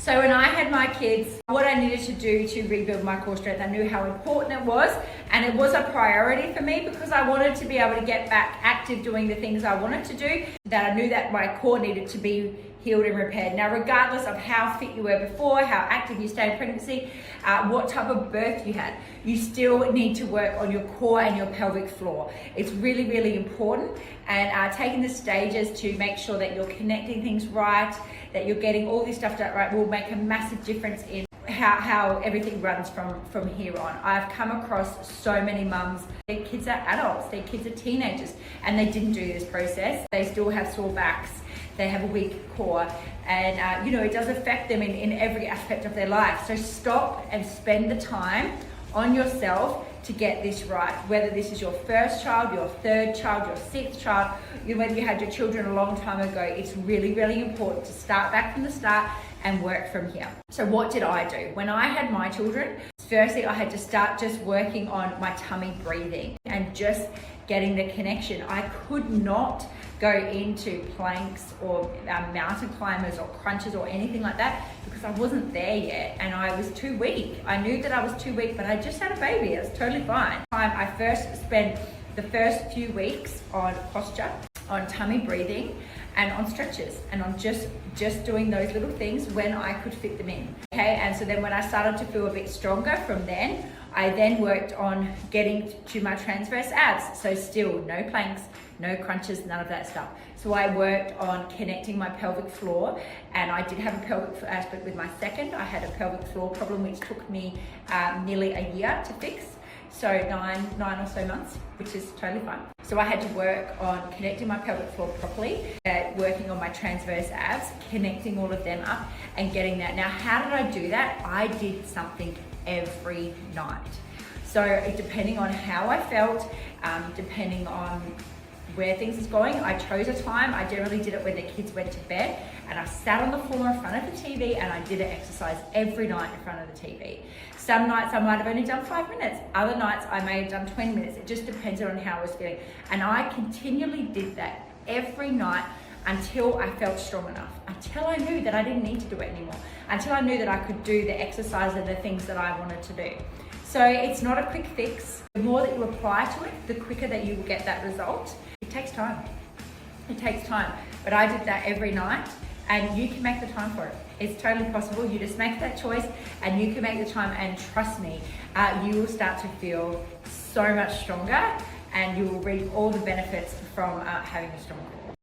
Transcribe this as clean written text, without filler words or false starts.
So when I had my kids, what I needed to do to rebuild my core strength, I knew how important it was, and it was a priority for me because I wanted to be able to get back active doing the things I wanted to do, that I knew that my core needed to be healed and repaired. Now, regardless of how fit you were before, how active you stayed in pregnancy, what type of birth you had, you still need to work on your core and your pelvic floor. It's really, really important, and taking the stages to make sure that you're connecting things right, that you're getting all this stuff done right, will make a massive difference in how everything runs from here on. I've come across so many mums, their kids are adults, their kids are teenagers, and they didn't do this process. They still have sore backs, they have a weak core, and it does affect them in every aspect of their life. So stop and spend the time on yourself to get this right. Whether this is your first child, your third child, your sixth child, whether you had your children a long time ago, it's really, really important to start back from the start and work from here. So what did I do? When I had my children, firstly, I had to start just working on my tummy breathing and just getting the connection. I could not go into planks or mountain climbers or crunches or anything like that because I wasn't there yet and I was too weak. I knew that I was too weak, but I just had a baby. It was totally fine. I first spent the first few weeks on posture, on tummy breathing, and on stretches, and on just doing those little things when I could fit them in. Okay, and so then when I started to feel a bit stronger from then, I then worked on getting to my transverse abs. So still no planks, no crunches, none of that stuff. So I worked on connecting my pelvic floor, and I did have a pelvic floor aspect with my second. I had a pelvic floor problem which took me nearly a year to fix. So nine or so months, which is totally fine. So I had to work on connecting my pelvic floor properly, working on my transverse abs, connecting all of them up and getting that. Now, how did I do that? I did something every night. So depending on how I felt, depending on where things is going, I chose a time. I generally did it when the kids went to bed, and I sat on the floor in front of the TV and I did an exercise every night in front of the TV. Some nights I might have only done 5 minutes. Other nights I may have done 20 minutes. It just depends on how I was feeling. And I continually did that every night until I felt strong enough, until I knew that I didn't need to do it anymore, until I knew that I could do the exercise and the things that I wanted to do. So it's not a quick fix. The more that you apply to it, the quicker that you will get that result. It takes time. It takes time. But I did that every night, and you can make the time for it. It's totally possible. You just make that choice and you can make the time, and trust me, you will start to feel so much stronger and you will reap all the benefits from having a strong core.